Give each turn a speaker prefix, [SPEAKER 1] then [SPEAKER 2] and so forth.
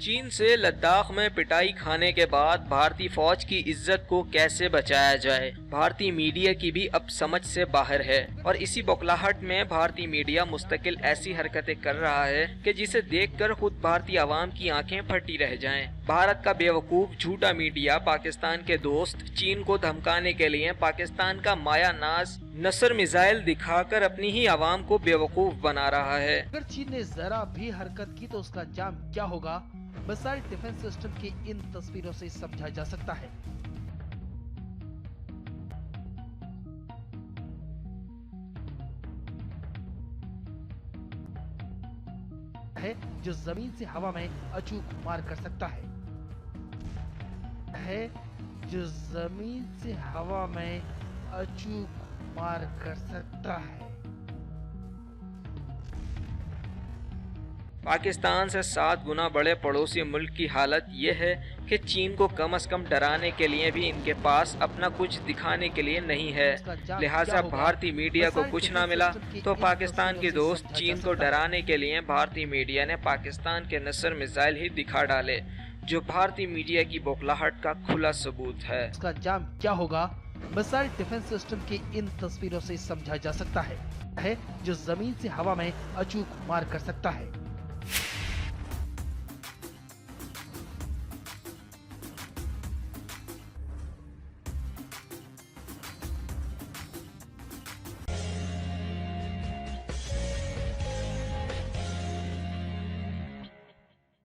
[SPEAKER 1] चीन से लद्दाख में पिटाई खाने के बाद भारतीय फौज की इज्जत को कैसे बचाया जाए, भारतीय मीडिया की भी अब समझ से बाहर है। और इसी बौखलाहट में भारतीय मीडिया मुस्तकिल ऐसी हरकतें कर रहा है कि जिसे देखकर खुद भारतीय आवाम की आंखें फटी रह जाएं। भारत का बेवकूफ झूठा मीडिया पाकिस्तान के दोस्त चीन को धमकाने के लिए पाकिस्तान का मायानाज नसर मिसाइल दिखाकर अपनी ही आवाम को बेवकूफ बना रहा है।
[SPEAKER 2] अगर चीन ने जरा भी हरकत की तो उसका अंजाम क्या होगा, मिसाइल डिफेंस सिस्टम की इन तस्वीरों से समझा जा सकता है जो जमीन से हवा में अचूक मार कर सकता है जो जमीन से हवा में अचूक मार कर सकता है।
[SPEAKER 1] पाकिस्तान से 7 गुना बड़े पड़ोसी मुल्क की हालत यह है कि चीन को कम से कम डराने के लिए भी इनके पास अपना कुछ दिखाने के लिए नहीं है। लिहाजा भारतीय मीडिया को कुछ ना मिला तो पाकिस्तान के दोस्त चीन को डराने के लिए भारतीय मीडिया ने पाकिस्तान के नसर मिसाइल ही दिखा डाले, जो भारतीय मीडिया की बौखलाहट का खुला सबूत है।
[SPEAKER 2] इसका अंजाम क्या होगा, मिसाइल डिफेंस सिस्टम की इन तस्वीरों से समझा जा सकता है जो जमीन से हवा में अचूक मार कर सकता है।